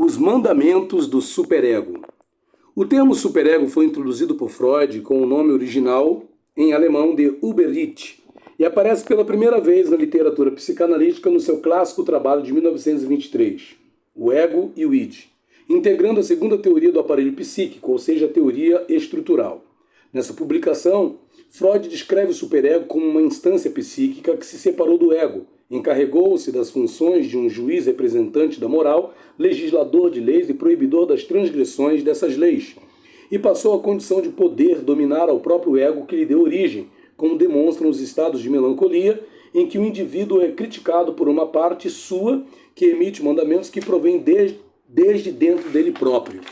Os mandamentos do superego. O termo superego foi introduzido por Freud com o nome original em alemão de Über-Ich e aparece pela primeira vez na literatura psicanalítica no seu clássico trabalho de 1923, O Ego e o Id, integrando a segunda teoria do aparelho psíquico, ou seja, a teoria estrutural. Nessa publicação, Freud descreve o superego como uma instância psíquica que se separou do ego, encarregou-se das funções de um juiz representante da moral, legislador de leis e proibidor das transgressões dessas leis, e passou à condição de poder dominar ao próprio ego que lhe deu origem, como demonstram os estados de melancolia, em que o indivíduo é criticado por uma parte sua que emite mandamentos que provém desde dentro dele próprio.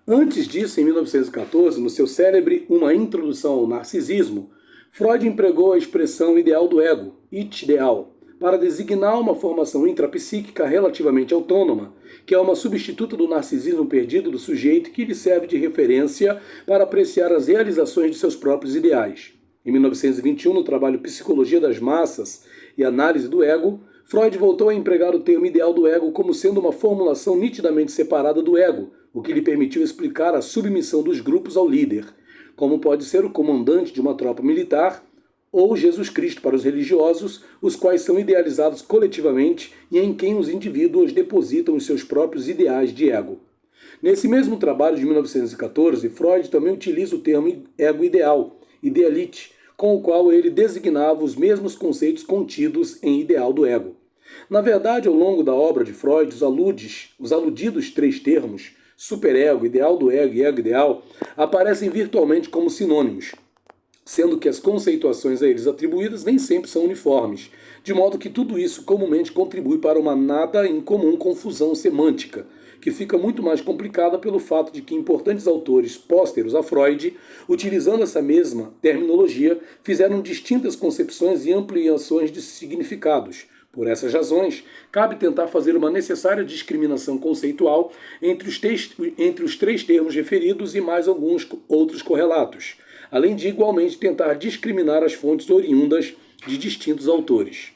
Antes disso, em 1914, no seu célebre Uma Introdução ao Narcisismo, Freud empregou a expressão ideal do ego, Ich-Ideal, para designar uma formação intrapsíquica relativamente autônoma, que é uma substituta do narcisismo perdido do sujeito que lhe serve de referência para apreciar as realizações de seus próprios ideais. Em 1921, no trabalho Psicologia das Massas e Análise do Ego, Freud voltou a empregar o termo ideal do ego como sendo uma formulação nitidamente separada do ego, o que lhe permitiu explicar a submissão dos grupos ao líder, como pode ser o comandante de uma tropa militar ou Jesus Cristo para os religiosos, os quais são idealizados coletivamente e em quem os indivíduos depositam os seus próprios ideais de ego. Nesse mesmo trabalho de 1914, Freud também utiliza o termo ego ideal, Idealite, com o qual ele designava os mesmos conceitos contidos em ideal do ego. Na verdade, ao longo da obra de Freud, os aludidos três termos, superego, ideal do ego e ego ideal, aparecem virtualmente como sinônimos, sendo que as conceituações a eles atribuídas nem sempre são uniformes, de modo que tudo isso comumente contribui para uma nada incomum confusão semântica, que fica muito mais complicada pelo fato de que importantes autores pósteros a Freud, utilizando essa mesma terminologia, fizeram distintas concepções e ampliações de significados. Por essas razões, cabe tentar fazer uma necessária discriminação conceitual entre os três termos referidos e mais alguns outros correlatos, além de igualmente tentar discriminar as fontes oriundas de distintos autores.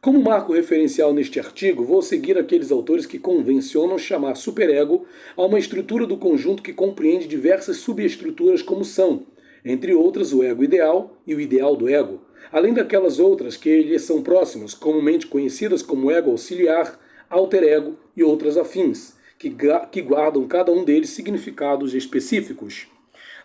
Como marco referencial neste artigo, vou seguir aqueles autores que convencionam chamar superego a uma estrutura do conjunto que compreende diversas subestruturas como são, entre outras, o ego ideal e o ideal do ego, além daquelas outras que lhes são próximas, comumente conhecidas como ego auxiliar, alter ego e outras afins, que guardam cada um deles significados específicos.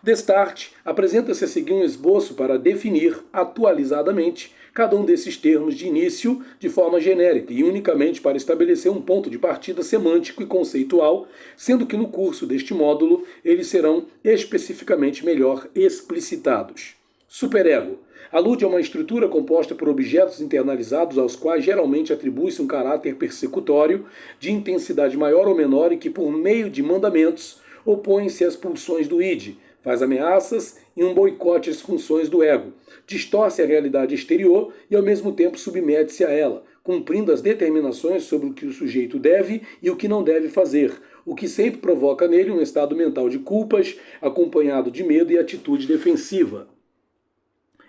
Destarte, apresenta-se a seguir um esboço para definir, atualizadamente, cada um desses termos de início de forma genérica e unicamente para estabelecer um ponto de partida semântico e conceitual, sendo que no curso deste módulo eles serão especificamente melhor explicitados. Superego alude a uma estrutura composta por objetos internalizados aos quais geralmente atribui-se um caráter persecutório de intensidade maior ou menor e que, por meio de mandamentos, opõe-se às pulsões do id, faz ameaças e um boicote às funções do ego, distorce a realidade exterior e ao mesmo tempo submete-se a ela, cumprindo as determinações sobre o que o sujeito deve e o que não deve fazer, o que sempre provoca nele um estado mental de culpas, acompanhado de medo e atitude defensiva.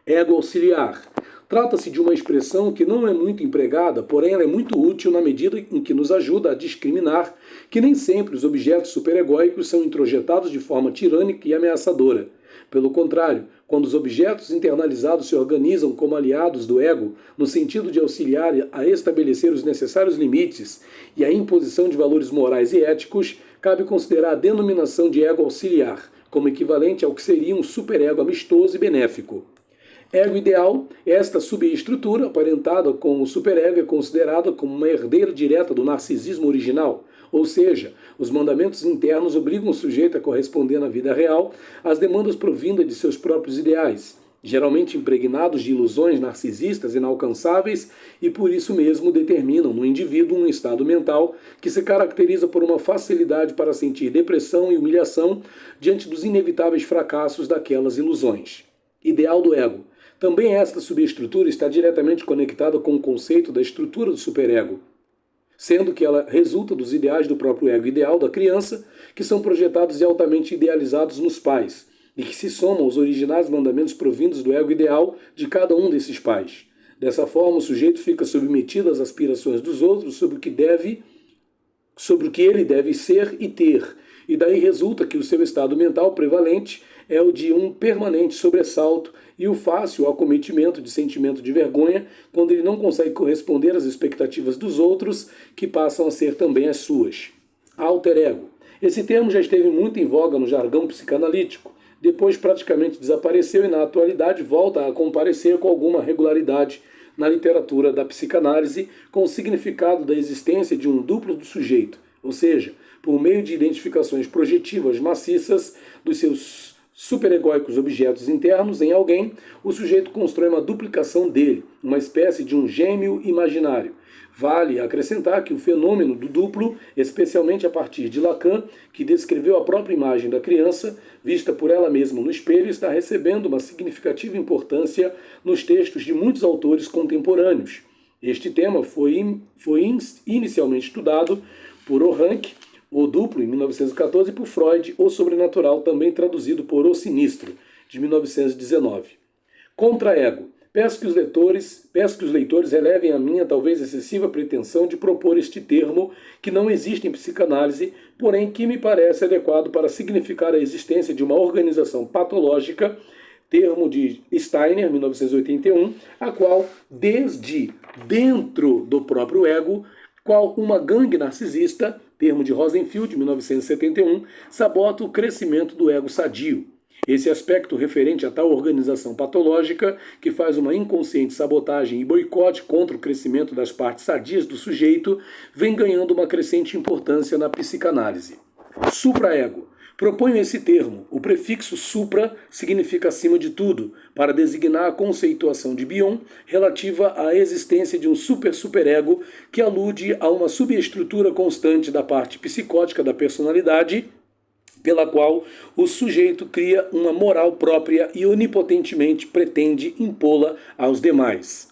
Ego auxiliar. Trata-se de uma expressão que não é muito empregada, porém ela é muito útil na medida em que nos ajuda a discriminar que nem sempre os objetos superegóicos são introjetados de forma tirânica e ameaçadora. Pelo contrário, quando os objetos internalizados se organizam como aliados do ego, no sentido de auxiliar a estabelecer os necessários limites e a imposição de valores morais e éticos, cabe considerar a denominação de ego auxiliar, como equivalente ao que seria um superego amistoso e benéfico. Ego ideal, esta subestrutura, aparentada com o superego, é considerada como uma herdeira direta do narcisismo original, ou seja, os mandamentos internos obrigam o sujeito a corresponder na vida real às demandas provindas de seus próprios ideais, geralmente impregnados de ilusões narcisistas inalcançáveis e por isso mesmo determinam no indivíduo um estado mental que se caracteriza por uma facilidade para sentir depressão e humilhação diante dos inevitáveis fracassos daquelas ilusões. Ideal do ego. Também esta subestrutura está diretamente conectada com o conceito da estrutura do superego, sendo que ela resulta dos ideais do próprio ego ideal da criança, que são projetados e altamente idealizados nos pais, e que se somam aos originais mandamentos provindos do ego ideal de cada um desses pais. Dessa forma, o sujeito fica submetido às aspirações dos outros sobre o que deve sobre o que ele deve ser e ter, e daí resulta que o seu estado mental prevalente é o de um permanente sobressalto e o fácil acometimento de sentimento de vergonha quando ele não consegue corresponder às expectativas dos outros, que passam a ser também as suas. Alter ego. Esse termo já esteve muito em voga no jargão psicanalítico, depois praticamente desapareceu e na atualidade volta a comparecer com alguma regularidade na literatura da psicanálise, com o significado da existência de um duplo do sujeito, ou seja, por meio de identificações projetivas maciças dos seus superegóicos objetos internos em alguém, o sujeito constrói uma duplicação dele, uma espécie de um gêmeo imaginário. Vale acrescentar que o fenômeno do duplo, especialmente a partir de Lacan, que descreveu a própria imagem da criança, vista por ela mesma no espelho, está recebendo uma significativa importância nos textos de muitos autores contemporâneos. Este tema foi inicialmente estudado por Ohrank, O Duplo, em 1914, e por Freud, O Sobrenatural, também traduzido por O Sinistro, de 1919. Contra-ego. Peço que os leitores relevem a minha talvez excessiva pretensão de propor este termo, que não existe em psicanálise, porém que me parece adequado para significar a existência de uma organização patológica, termo de Steiner, 1981, a qual, desde dentro do próprio ego, qual uma gangue narcisista, termo de Rosenfield, 1971, sabota o crescimento do ego sadio. Esse aspecto referente a tal organização patológica, que faz uma inconsciente sabotagem e boicote contra o crescimento das partes sadias do sujeito, vem ganhando uma crescente importância na psicanálise. Supraego. Proponho esse termo. O prefixo supra significa acima de tudo, para designar a conceituação de Bion relativa à existência de um superego que alude a uma subestrutura constante da parte psicótica da personalidade, pela qual o sujeito cria uma moral própria e onipotentemente pretende impô-la aos demais.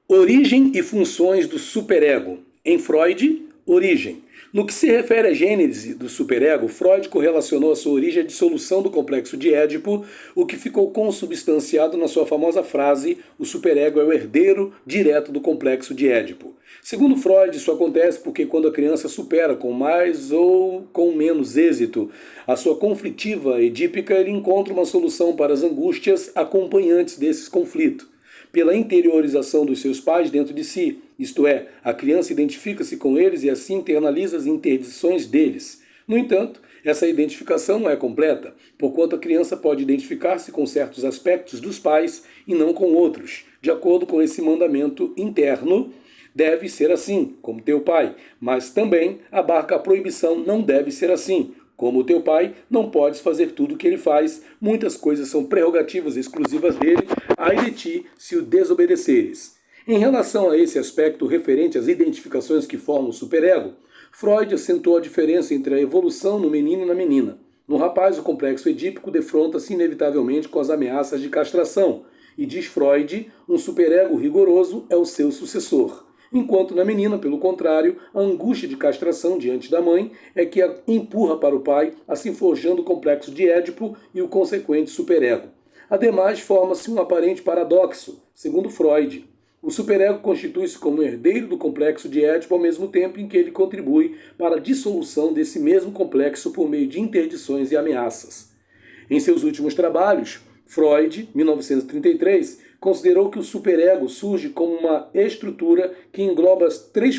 Origem e funções do superego. Em Freud, origem. No que se refere à gênese do superego, Freud correlacionou a sua origem à dissolução do complexo de Édipo, o que ficou consubstanciado na sua famosa frase: o superego é o herdeiro direto do complexo de Édipo. Segundo Freud, isso acontece porque quando a criança supera com mais ou com menos êxito a sua conflitiva edípica, ele encontra uma solução para as angústias acompanhantes desses conflitos. Pela interiorização dos seus pais dentro de si, isto é, a criança identifica-se com eles e assim internaliza as interdições deles. No entanto, essa identificação não é completa, porquanto a criança pode identificar-se com certos aspectos dos pais e não com outros. De acordo com esse mandamento interno, deve ser assim, como teu pai, mas também abarca a proibição, não deve ser assim. Como o teu pai, não podes fazer tudo o que ele faz, muitas coisas são prerrogativas exclusivas dele, ai de ti se o desobedeceres. Em relação a esse aspecto referente às identificações que formam o superego, Freud acentuou a diferença entre a evolução no menino e na menina. No rapaz, o complexo edípico defronta-se inevitavelmente com as ameaças de castração, e diz Freud, um superego rigoroso é o seu sucessor. Enquanto na menina, pelo contrário, a angústia de castração diante da mãe é que a empurra para o pai, assim forjando o complexo de Édipo e o consequente superego. Ademais, forma-se um aparente paradoxo, segundo Freud. O superego constitui-se como herdeiro do complexo de Édipo ao mesmo tempo em que ele contribui para a dissolução desse mesmo complexo por meio de interdições e ameaças. Em seus últimos trabalhos, Freud, 1933, considerou que o superego surge como uma estrutura que engloba três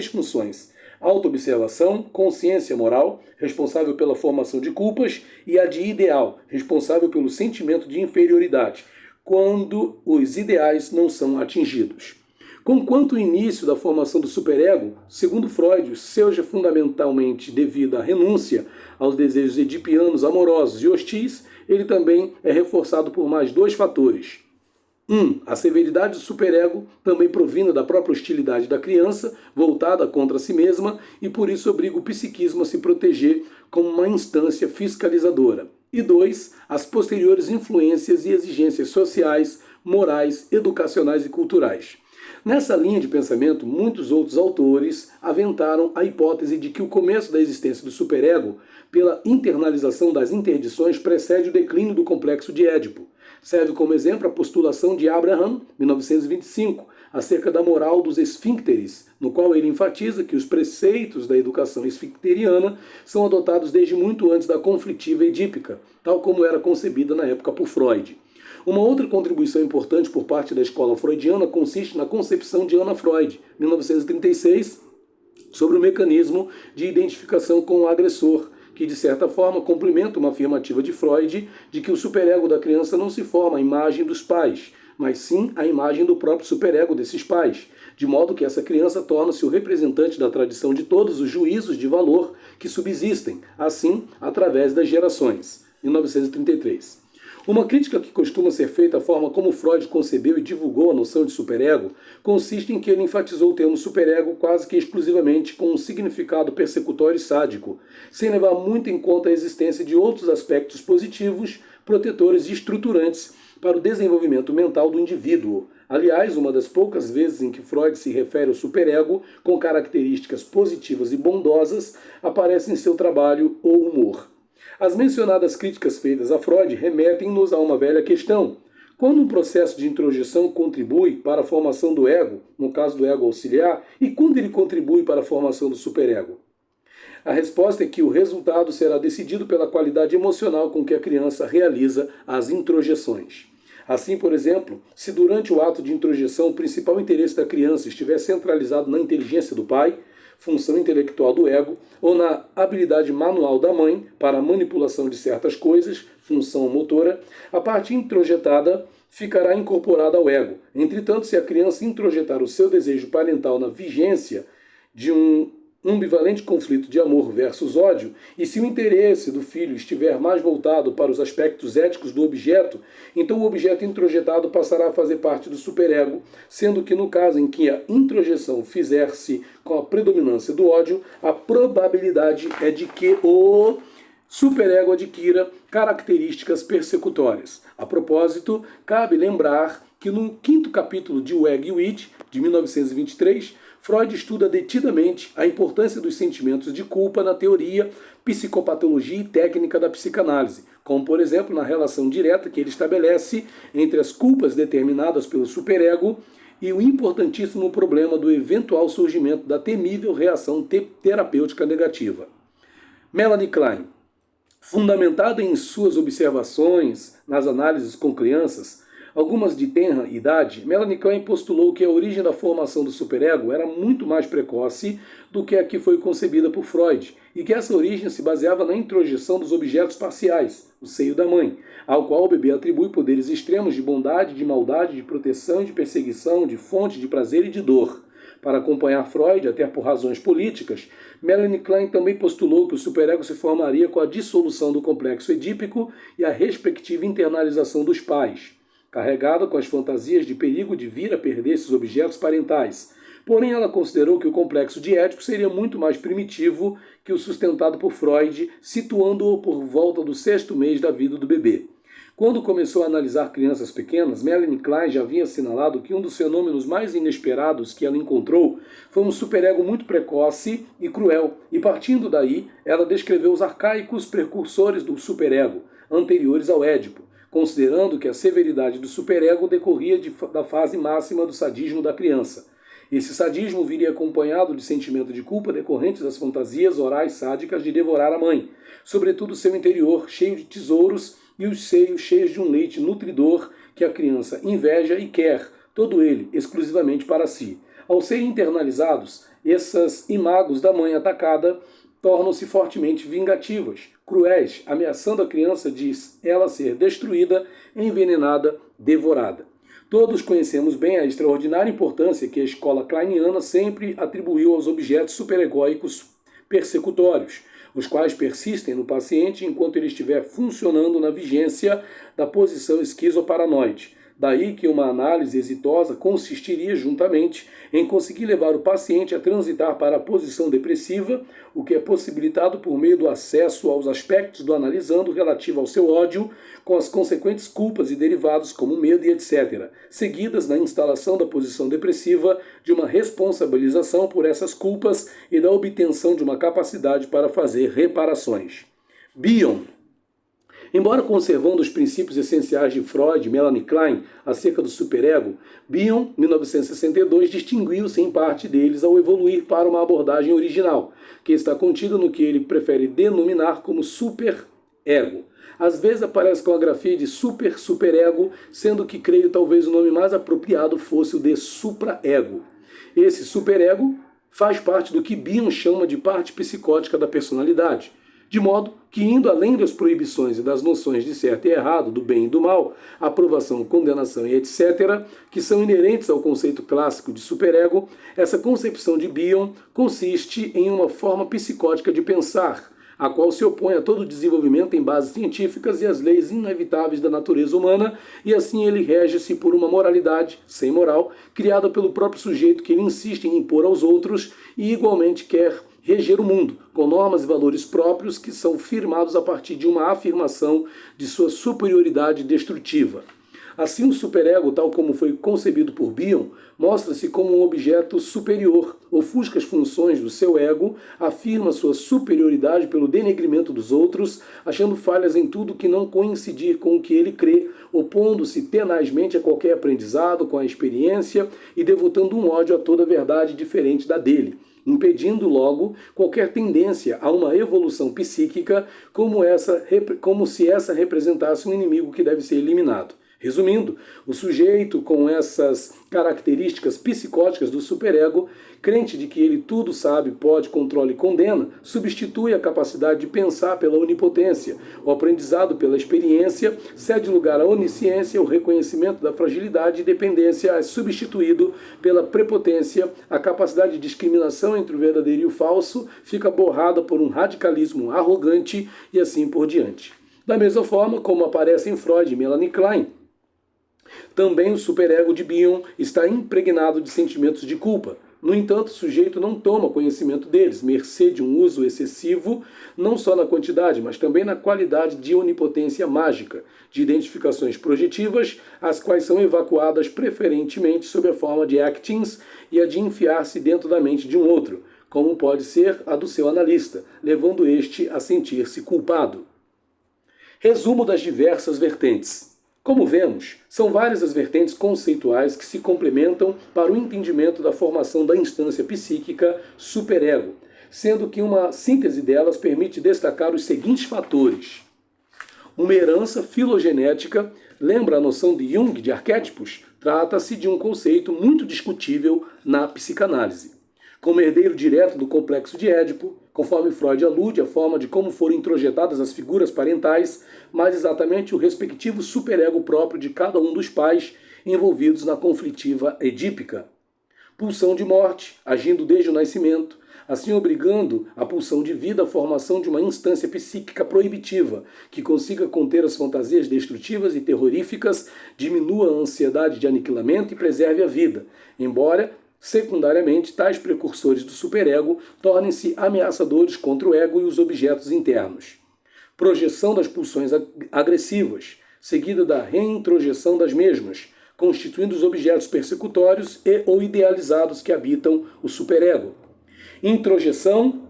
funções: autoobservação, consciência moral, responsável pela formação de culpas, e a de ideal, responsável pelo sentimento de inferioridade, quando os ideais não são atingidos. Conquanto o início da formação do superego, segundo Freud, seja fundamentalmente devido à renúncia aos desejos edipianos amorosos e hostis, ele também é reforçado por mais dois fatores. A severidade do superego também provinda da própria hostilidade da criança, voltada contra si mesma, e por isso obriga o psiquismo a se proteger como uma instância fiscalizadora. E 2, as posteriores influências e exigências sociais, morais, educacionais e culturais. Nessa linha de pensamento, muitos outros autores aventaram a hipótese de que o começo da existência do superego, pela internalização das interdições, precede o declínio do complexo de Édipo. Serve como exemplo a postulação de Abraham, 1925, acerca da moral dos esfíncteres, no qual ele enfatiza que os preceitos da educação esfincteriana são adotados desde muito antes da conflitiva edípica, tal como era concebida na época por Freud. Uma outra contribuição importante por parte da escola freudiana consiste na concepção de Anna Freud, 1936, sobre o mecanismo de identificação com o agressor, que de certa forma complementa uma afirmativa de Freud de que o superego da criança não se forma à imagem dos pais, mas sim à imagem do próprio superego desses pais, de modo que essa criança torna-se o representante da tradição de todos os juízos de valor que subsistem, assim, através das gerações. 1933. Uma crítica que costuma ser feita à forma como Freud concebeu e divulgou a noção de superego consiste em que ele enfatizou o termo superego quase que exclusivamente com um significado persecutório e sádico, sem levar muito em conta a existência de outros aspectos positivos, protetores e estruturantes para o desenvolvimento mental do indivíduo. Aliás, uma das poucas vezes em que Freud se refere ao superego com características positivas e bondosas aparece em seu trabalho O Humor. As mencionadas críticas feitas a Freud remetem-nos a uma velha questão. Quando um processo de introjeção contribui para a formação do ego, no caso do ego auxiliar, e quando ele contribui para a formação do superego? A resposta é que o resultado será decidido pela qualidade emocional com que a criança realiza as introjeções. Assim, por exemplo, se durante o ato de introjeção o principal interesse da criança estiver centralizado na inteligência do pai, função intelectual do ego, ou na habilidade manual da mãe para a manipulação de certas coisas, função motora, a parte introjetada ficará incorporada ao ego. Entretanto, se a criança introjetar o seu desejo parental na vigência de um ambivalente conflito de amor versus ódio, e se o interesse do filho estiver mais voltado para os aspectos éticos do objeto, então o objeto introjetado passará a fazer parte do superego, sendo que no caso em que a introjeção fizer-se com a predominância do ódio, a probabilidade é de que o superego adquira características persecutórias. A propósito, cabe lembrar que no 5º capítulo de O Ego e o Id, de 1923, Freud estuda detidamente a importância dos sentimentos de culpa na teoria, psicopatologia e técnica da psicanálise, como, por exemplo, na relação direta que ele estabelece entre as culpas determinadas pelo superego e o importantíssimo problema do eventual surgimento da temível reação terapêutica negativa. Melanie Klein, fundamentada em suas observações nas análises com crianças, algumas de tenra idade, Melanie Klein postulou que a origem da formação do superego era muito mais precoce do que a que foi concebida por Freud, e que essa origem se baseava na introjeção dos objetos parciais, o seio da mãe, ao qual o bebê atribui poderes extremos de bondade, de maldade, de proteção, de perseguição, de fonte de prazer e de dor. Para acompanhar Freud, até por razões políticas, Melanie Klein também postulou que o superego se formaria com a dissolução do complexo edípico e a respectiva internalização dos pais, carregada com as fantasias de perigo de vir a perder esses objetos parentais. Porém, ela considerou que o complexo de Édipo seria muito mais primitivo que o sustentado por Freud, situando-o por volta do 6º mês da vida do bebê. Quando começou a analisar crianças pequenas, Melanie Klein já havia assinalado que um dos fenômenos mais inesperados que ela encontrou foi um superego muito precoce e cruel, e partindo daí, ela descreveu os arcaicos precursores do superego, anteriores ao Édipo, considerando que a severidade do superego decorria da fase máxima do sadismo da criança. Esse sadismo viria acompanhado de sentimento de culpa decorrentes das fantasias orais sádicas de devorar a mãe, sobretudo seu interior cheio de tesouros e os seios cheios de um leite nutridor que a criança inveja e quer, todo ele, exclusivamente para si. Ao serem internalizados, essas imagos da mãe atacada tornam-se fortemente vingativas, cruéis, ameaçando a criança de ela ser destruída, envenenada, devorada. Todos conhecemos bem a extraordinária importância que a escola kleiniana sempre atribuiu aos objetos superegóicos persecutórios, os quais persistem no paciente enquanto ele estiver funcionando na vigência da posição esquizoparanoide. Daí que uma análise exitosa consistiria juntamente em conseguir levar o paciente a transitar para a posição depressiva, o que é possibilitado por meio do acesso aos aspectos do analisando relativo ao seu ódio, com as consequentes culpas e derivados como medo e etc., seguidas na instalação da posição depressiva, de uma responsabilização por essas culpas e da obtenção de uma capacidade para fazer reparações. Bion. Embora conservando os princípios essenciais de Freud e Melanie Klein acerca do superego, Bion, 1962, distinguiu-se em parte deles ao evoluir para uma abordagem original, que está contida no que ele prefere denominar como superego. Às vezes aparece com a grafia de superego, sendo que creio talvez o nome mais apropriado fosse o de supraego. Esse superego faz parte do que Bion chama de parte psicótica da personalidade, de modo que, indo além das proibições e das noções de certo e errado, do bem e do mal, aprovação, condenação e etc., que são inerentes ao conceito clássico de superego, essa concepção de Bion consiste em uma forma psicótica de pensar, a qual se opõe a todo desenvolvimento em bases científicas e as leis inevitáveis da natureza humana, e assim ele rege-se por uma moralidade, sem moral, criada pelo próprio sujeito que ele insiste em impor aos outros e igualmente quer reger o mundo, com normas e valores próprios que são firmados a partir de uma afirmação de sua superioridade destrutiva. Assim, o superego, tal como foi concebido por Bion, mostra-se como um objeto superior, ofusca as funções do seu ego, afirma sua superioridade pelo denegrimento dos outros, achando falhas em tudo que não coincidir com o que ele crê, opondo-se tenazmente a qualquer aprendizado com a experiência e devotando um ódio a toda verdade diferente da dele, impedindo logo qualquer tendência a uma evolução psíquica como se essa representasse um inimigo que deve ser eliminado. Resumindo, o sujeito com essas características psicóticas do superego, crente de que ele tudo sabe, pode, controla e condena, substitui a capacidade de pensar pela onipotência, o aprendizado pela experiência, cede lugar à onisciência, o reconhecimento da fragilidade e dependência é substituído pela prepotência, a capacidade de discriminação entre o verdadeiro e o falso fica borrada por um radicalismo arrogante e assim por diante. Da mesma forma como aparece em Freud e Melanie Klein, também o superego de Bion está impregnado de sentimentos de culpa. No entanto, o sujeito não toma conhecimento deles, mercê de um uso excessivo, não só na quantidade, mas também na qualidade de onipotência mágica, de identificações projetivas, as quais são evacuadas preferentemente sob a forma de actings e a de enfiar-se dentro da mente de um outro, como pode ser a do seu analista, levando este a sentir-se culpado. Resumo das diversas vertentes. Como vemos, são várias as vertentes conceituais que se complementam para o entendimento da formação da instância psíquica superego, sendo que uma síntese delas permite destacar os seguintes fatores. Uma herança filogenética, lembra a noção de Jung de arquétipos? Trata-se de um conceito muito discutível na psicanálise. Como herdeiro direto do complexo de Édipo, conforme Freud alude à forma de como foram introjetadas as figuras parentais, mas exatamente o respectivo superego próprio de cada um dos pais envolvidos na conflitiva edípica. Pulsão de morte, agindo desde o nascimento, assim obrigando a pulsão de vida à formação de uma instância psíquica proibitiva, que consiga conter as fantasias destrutivas e terroríficas, diminua a ansiedade de aniquilamento e preserve a vida, embora secundariamente, tais precursores do superego tornem-se ameaçadores contra o ego e os objetos internos. Projeção das pulsões agressivas, seguida da reintrojeção das mesmas, constituindo os objetos persecutórios e ou idealizados que habitam o superego. Introjeção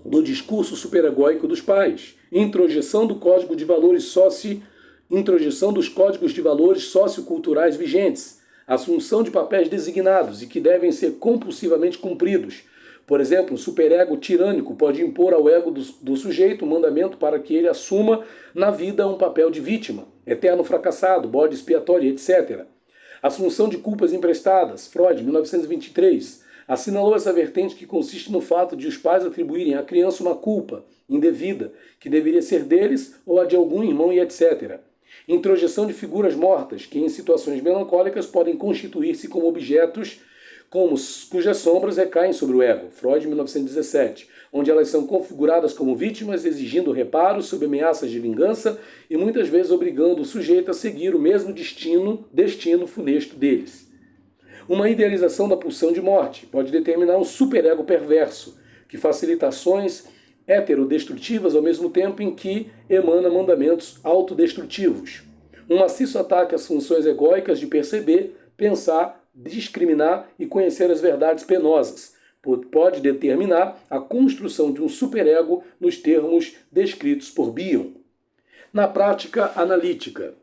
do discurso superegóico dos pais. Introjeção do código de valores introjeção dos códigos de valores socioculturais vigentes. Assunção de papéis designados e que devem ser compulsivamente cumpridos. Por exemplo, o superego tirânico pode impor ao ego do sujeito um mandamento para que ele assuma na vida um papel de vítima, eterno fracassado, bode expiatório, etc. Assunção de culpas emprestadas. Freud, 1923, assinalou essa vertente que consiste no fato de os pais atribuírem à criança uma culpa indevida, que deveria ser deles ou a de algum irmão e etc. Introjeção de figuras mortas, que em situações melancólicas podem constituir-se como objetos cujas sombras recaem sobre o ego. Freud, 1917, onde elas são configuradas como vítimas, exigindo reparo sob ameaças de vingança e muitas vezes obrigando o sujeito a seguir o mesmo destino funesto deles. Uma idealização da pulsão de morte pode determinar um superego perverso, que facilita ações heterodestrutivas ao mesmo tempo em que emana mandamentos autodestrutivos. Um maciço ataque às funções egóicas de perceber, pensar, discriminar e conhecer as verdades penosas pode determinar a construção de um superego nos termos descritos por Bion. Na prática analítica,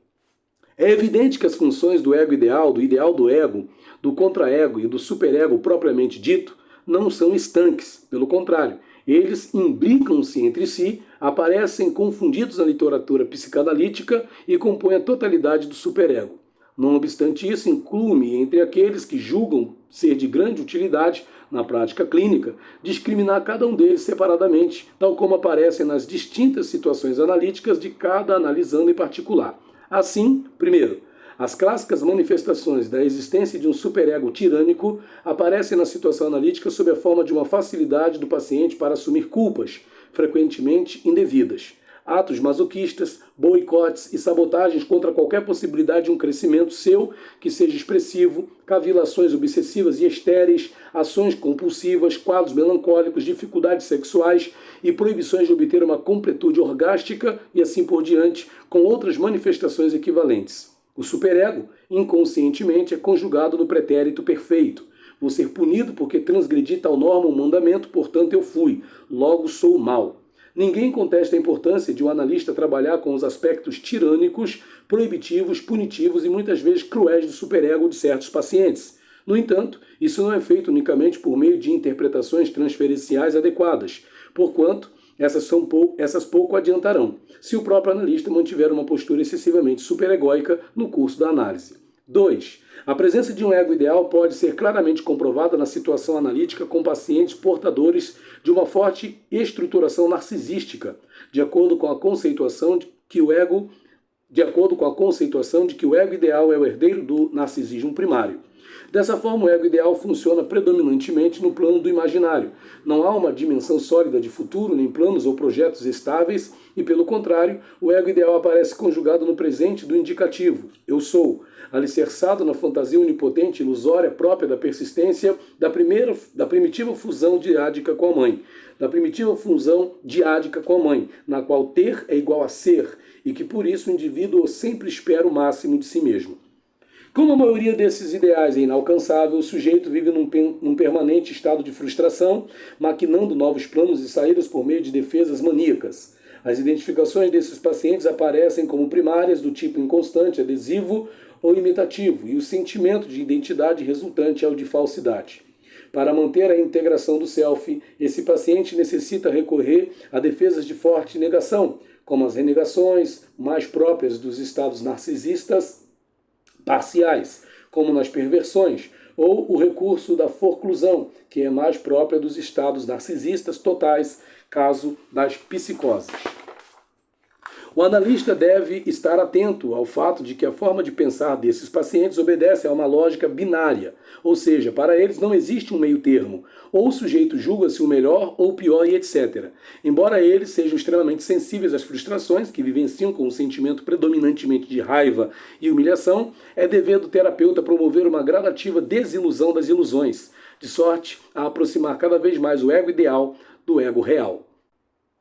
é evidente que as funções do ego ideal do ego, do contraego e do superego propriamente dito não são estanques, pelo contrário, eles imbricam-se entre si, aparecem confundidos na literatura psicanalítica e compõem a totalidade do superego. Não obstante isso, inclui-me entre aqueles que julgam ser de grande utilidade na prática clínica, discriminar cada um deles separadamente, tal como aparecem nas distintas situações analíticas de cada analisando em particular. Assim, primeiro, as clássicas manifestações da existência de um superego tirânico aparecem na situação analítica sob a forma de uma facilidade do paciente para assumir culpas, frequentemente indevidas, atos masoquistas, boicotes e sabotagens contra qualquer possibilidade de um crescimento seu que seja expressivo, cavilações obsessivas e estéreis, ações compulsivas, quadros melancólicos, dificuldades sexuais e proibições de obter uma completude orgástica e assim por diante, com outras manifestações equivalentes. O superego, inconscientemente, é conjugado no pretérito perfeito. Vou ser punido porque transgredi tal norma ou mandamento, portanto eu fui, logo sou mal. Ninguém contesta a importância de um analista trabalhar com os aspectos tirânicos, proibitivos, punitivos e muitas vezes cruéis do superego de certos pacientes. No entanto, isso não é feito unicamente por meio de interpretações transferenciais adequadas, porquanto essas pouco adiantarão, se o próprio analista mantiver uma postura excessivamente superegóica no curso da análise. 2. A presença de um ego ideal pode ser claramente comprovada na situação analítica com pacientes portadores de uma forte estruturação narcisística, de acordo com a conceituação de que o ego ideal é o herdeiro do narcisismo primário. Dessa forma, o ego ideal funciona predominantemente no plano do imaginário. Não há uma dimensão sólida de futuro, nem planos ou projetos estáveis, e pelo contrário, o ego ideal aparece conjugado no presente do indicativo, eu sou, alicerçado na fantasia onipotente e ilusória própria da persistência da primitiva fusão diádica com a mãe, na qual ter é igual a ser, e que por isso o indivíduo sempre espera o máximo de si mesmo. Como a maioria desses ideais é inalcançável, o sujeito vive num permanente estado de frustração, maquinando novos planos e saídas por meio de defesas maníacas. As identificações desses pacientes aparecem como primárias do tipo inconstante, adesivo ou imitativo, e o sentimento de identidade resultante é o de falsidade. Para manter a integração do self, esse paciente necessita recorrer a defesas de forte negação, como as renegações, mais próprias dos estados narcisistas parciais, como nas perversões, ou o recurso da forclusão, que é mais própria dos estados narcisistas totais, caso das psicoses. O analista deve estar atento ao fato de que a forma de pensar desses pacientes obedece a uma lógica binária, ou seja, para eles não existe um meio termo, ou o sujeito julga-se o melhor ou o pior e etc. Embora eles sejam extremamente sensíveis às frustrações, que vivenciam com um sentimento predominantemente de raiva e humilhação, é dever do terapeuta promover uma gradativa desilusão das ilusões, de sorte a aproximar cada vez mais o ego ideal do ego real.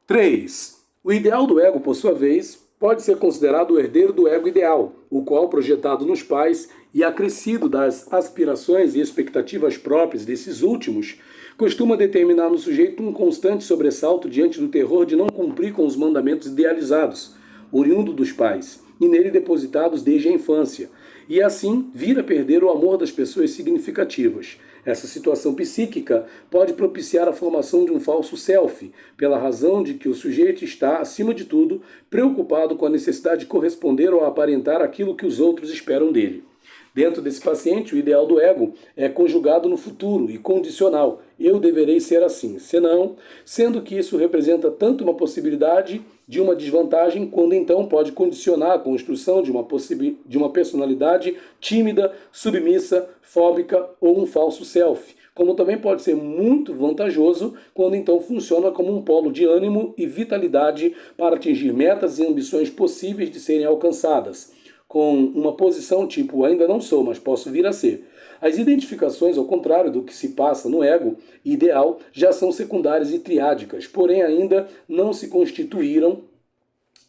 3. O ideal do ego, por sua vez, pode ser considerado o herdeiro do ego ideal, o qual, projetado nos pais e acrescido das aspirações e expectativas próprias desses últimos, costuma determinar no sujeito um constante sobressalto diante do terror de não cumprir com os mandamentos idealizados, oriundo dos pais, e nele depositados desde a infância, e assim vir a perder o amor das pessoas significativas. Essa situação psíquica pode propiciar a formação de um falso self, pela razão de que o sujeito está, acima de tudo, preocupado com a necessidade de corresponder ou aparentar aquilo que os outros esperam dele. Dentro desse paciente, o ideal do ego é conjugado no futuro e condicional. Eu deverei ser assim, senão, sendo que isso representa tanto uma possibilidade de uma desvantagem, quando então pode condicionar a construção de uma personalidade tímida, submissa, fóbica ou um falso self, como também pode ser muito vantajoso quando então funciona como um polo de ânimo e vitalidade para atingir metas e ambições possíveis de serem alcançadas, com uma posição tipo ainda não sou, mas posso vir a ser. As identificações, ao contrário do que se passa no ego ideal, já são secundárias e triádicas, porém ainda não se constituíram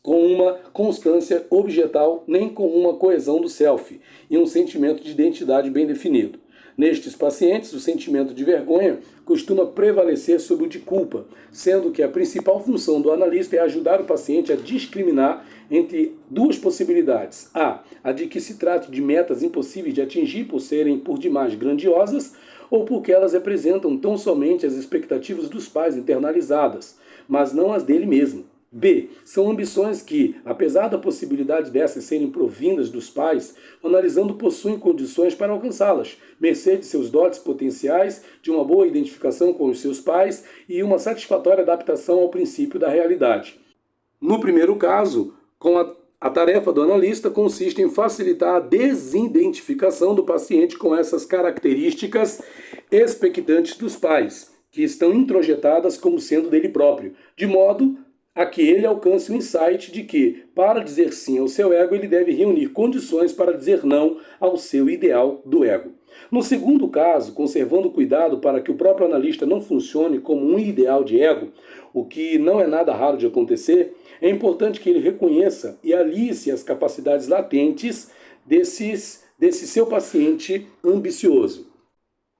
com uma constância objetal nem com uma coesão do self e um sentimento de identidade bem definido. Nestes pacientes, o sentimento de vergonha costuma prevalecer sobre o de culpa, sendo que a principal função do analista é ajudar o paciente a discriminar entre duas possibilidades. A de que se trate de metas impossíveis de atingir por serem por demais grandiosas, ou porque elas representam tão somente as expectativas dos pais internalizadas, mas não as dele mesmo. B. São ambições que, apesar da possibilidade dessas serem provindas dos pais, o analisando possuem condições para alcançá-las, mercê de seus dotes potenciais, de uma boa identificação com os seus pais e uma satisfatória adaptação ao princípio da realidade. No primeiro caso, a tarefa do analista consiste em facilitar a desidentificação do paciente com essas características expectantes dos pais, que estão introjetadas como sendo dele próprio, de modo a que ele alcance o insight de que, para dizer sim ao seu ego, ele deve reunir condições para dizer não ao seu ideal do ego. No segundo caso, conservando cuidado para que o próprio analista não funcione como um ideal de ego, o que não é nada raro de acontecer, é importante que ele reconheça e alice as capacidades latentes desse seu paciente ambicioso.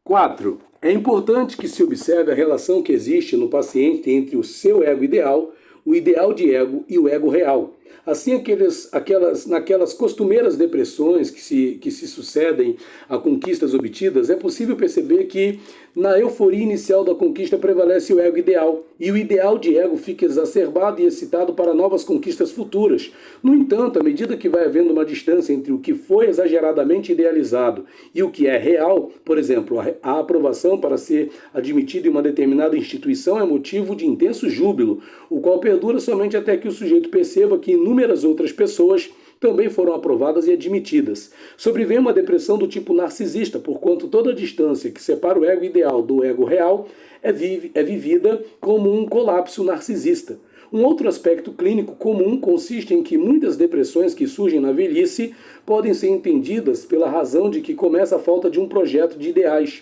4. É importante que se observe a relação que existe no paciente entre o seu ego ideal, o ideal de ego e o ego real. Assim, naquelas costumeiras depressões que se sucedem a conquistas obtidas, é possível perceber que na euforia inicial da conquista prevalece o ego ideal, e o ideal de ego fica exacerbado e excitado para novas conquistas futuras. No entanto, à medida que vai havendo uma distância entre o que foi exageradamente idealizado e o que é real, por exemplo, a aprovação para ser admitido em uma determinada instituição é motivo de intenso júbilo, o qual perdura somente até que o sujeito perceba que inúmeras outras pessoas também foram aprovadas e admitidas. Sobrevém uma depressão do tipo narcisista, porquanto toda a distância que separa o ego ideal do ego real é vivida como um colapso narcisista. Um outro aspecto clínico comum consiste em que muitas depressões que surgem na velhice podem ser entendidas pela razão de que começa a falta de um projeto de ideais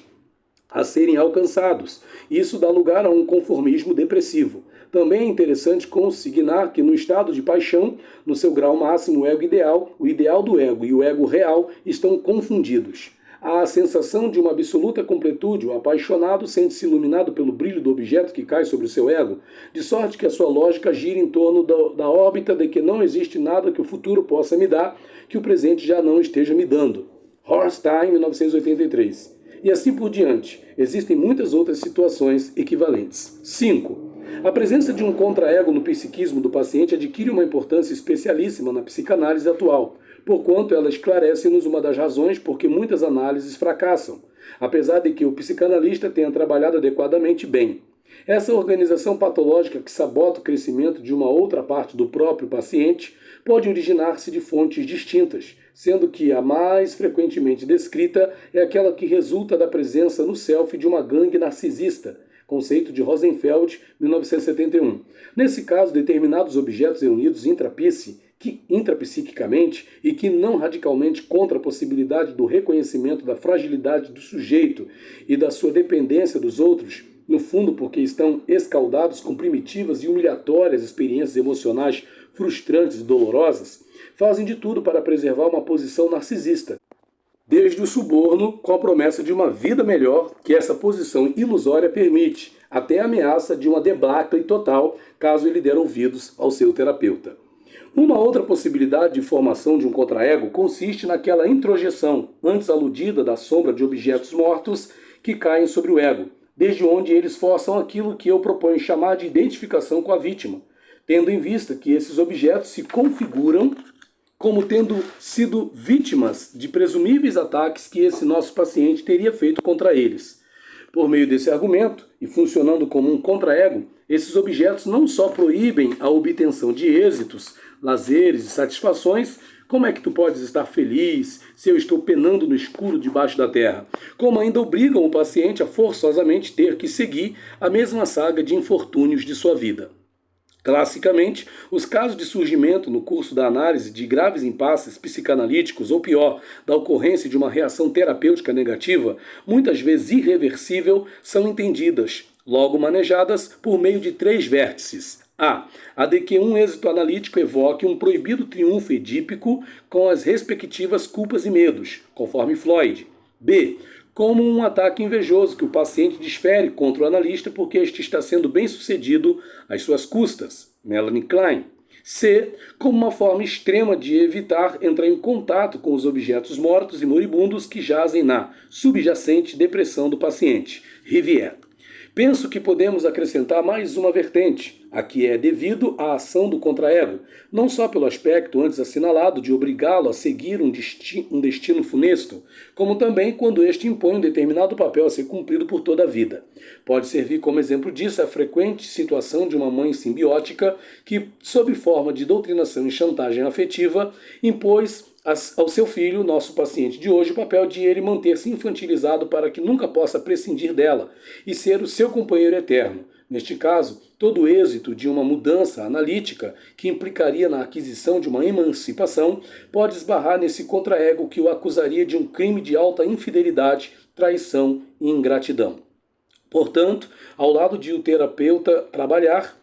a serem alcançados. Isso dá lugar a um conformismo depressivo. Também é interessante consignar que no estado de paixão, no seu grau máximo, o ideal do ego e o ego real estão confundidos. Há a sensação de uma absoluta completude, o apaixonado sente-se iluminado pelo brilho do objeto que cai sobre o seu ego, de sorte que a sua lógica gira em torno da órbita de que não existe nada que o futuro possa me dar, que o presente já não esteja me dando. Horstein, 1983. E assim por diante. Existem muitas outras situações equivalentes. 5. A presença de um contra-ego no psiquismo do paciente adquire uma importância especialíssima na psicanálise atual, porquanto ela esclarece-nos uma das razões por que muitas análises fracassam, apesar de que o psicanalista tenha trabalhado adequadamente bem. Essa organização patológica que sabota o crescimento de uma outra parte do próprio paciente pode originar-se de fontes distintas, sendo que a mais frequentemente descrita é aquela que resulta da presença no self de uma gangue narcisista, conceito de Rosenfeld, 1971. Nesse caso, determinados objetos reunidos intrapsiquicamente e que não radicalmente contra a possibilidade do reconhecimento da fragilidade do sujeito e da sua dependência dos outros, no fundo porque estão escaldados com primitivas e humilhatórias experiências emocionais frustrantes e dolorosas, fazem de tudo para preservar uma posição narcisista, desde o suborno com a promessa de uma vida melhor que essa posição ilusória permite, até a ameaça de uma debacle total caso ele der ouvidos ao seu terapeuta. Uma outra possibilidade de formação de um contra-ego consiste naquela introjeção, antes aludida da sombra de objetos mortos que caem sobre o ego, desde onde eles forçam aquilo que eu proponho chamar de identificação com a vítima, tendo em vista que esses objetos se configuram como tendo sido vítimas de presumíveis ataques que esse nosso paciente teria feito contra eles. Por meio desse argumento, e funcionando como um contra-ego, esses objetos não só proíbem a obtenção de êxitos, lazeres e satisfações, como é que tu podes estar feliz se eu estou penando no escuro debaixo da terra? Como ainda obrigam o paciente a forçosamente ter que seguir a mesma saga de infortúnios de sua vida. Classicamente, os casos de surgimento no curso da análise de graves impasses psicanalíticos, ou pior, da ocorrência de uma reação terapêutica negativa, muitas vezes irreversível, são entendidas, logo manejadas, por meio de 3 vértices. A de que um êxito analítico evoque um proibido triunfo edípico com as respectivas culpas e medos, conforme Freud. B. como um ataque invejoso que o paciente desfere contra o analista porque este está sendo bem-sucedido às suas custas. Melanie Klein. C, como uma forma extrema de evitar entrar em contato com os objetos mortos e moribundos que jazem na subjacente depressão do paciente. Rivière. Penso que podemos acrescentar mais uma vertente, a que é devido à ação do contraego, não só pelo aspecto antes assinalado de obrigá-lo a seguir um destino funesto, como também quando este impõe um determinado papel a ser cumprido por toda a vida. Pode servir como exemplo disso a frequente situação de uma mãe simbiótica que, sob forma de doutrinação e chantagem afetiva, impôs ao seu filho, nosso paciente de hoje, o papel de ele manter-se infantilizado para que nunca possa prescindir dela e ser o seu companheiro eterno. Neste caso, todo o êxito de uma mudança analítica, que implicaria na aquisição de uma emancipação, pode esbarrar nesse contraego que o acusaria de um crime de alta infidelidade, traição e ingratidão. Portanto, ao lado de o terapeuta trabalhar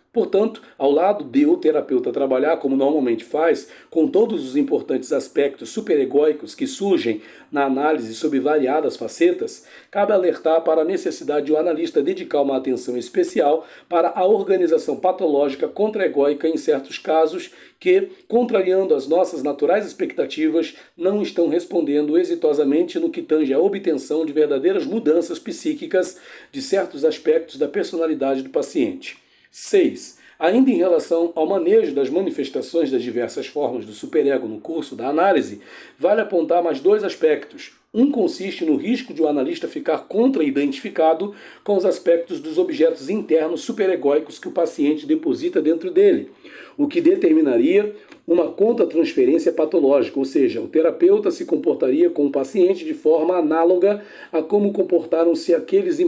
como normalmente faz, com todos os importantes aspectos superegóicos que surgem na análise sob variadas facetas, cabe alertar para a necessidade de o analista dedicar uma atenção especial para a organização patológica contraegóica em certos casos que, contrariando as nossas naturais expectativas, não estão respondendo exitosamente no que tange à obtenção de verdadeiras mudanças psíquicas de certos aspectos da personalidade do paciente. 6. Ainda em relação ao manejo das manifestações das diversas formas do superego no curso da análise, vale apontar mais dois aspectos. Um consiste no risco de o analista ficar contra-identificado com os aspectos dos objetos internos superegóicos que o paciente deposita dentro dele, o que determinaria uma contra-transferência patológica, ou seja, o terapeuta se comportaria com o paciente de forma análoga a como comportaram-se aquelas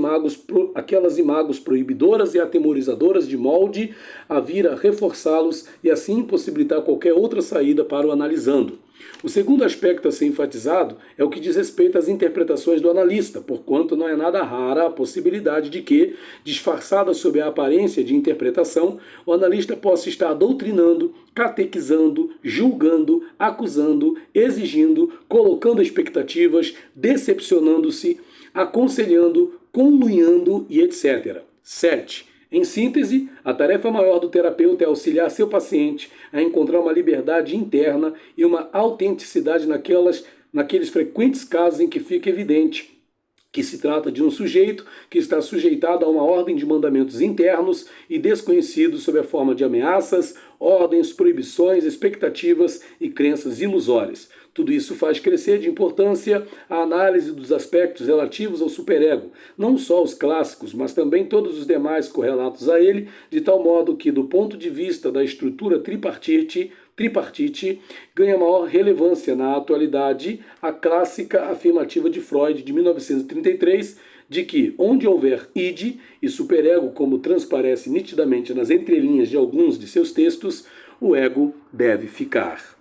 imagos proibidoras e atemorizadoras de molde a vir a reforçá-los e assim impossibilitar qualquer outra saída para o analisando. O segundo aspecto a ser enfatizado é o que diz respeito às interpretações do analista, porquanto não é nada rara a possibilidade de que, disfarçada sob a aparência de interpretação, o analista possa estar doutrinando, catequizando, julgando, acusando, exigindo, colocando expectativas, decepcionando-se, aconselhando, conluiando e etc. 7. Em síntese, a tarefa maior do terapeuta é auxiliar seu paciente a encontrar uma liberdade interna e uma autenticidade naqueles frequentes casos em que fica evidente que se trata de um sujeito que está sujeitado a uma ordem de mandamentos internos e desconhecidos sob a forma de ameaças, ordens, proibições, expectativas e crenças ilusórias. Tudo isso faz crescer de importância a análise dos aspectos relativos ao superego, não só os clássicos, mas também todos os demais correlatos a ele, de tal modo que, do ponto de vista da estrutura tripartite, ganha maior relevância na atualidade a clássica afirmativa de Freud de 1933, de que, onde houver id e superego, como transparece nitidamente nas entrelinhas de alguns de seus textos, o ego deve ficar.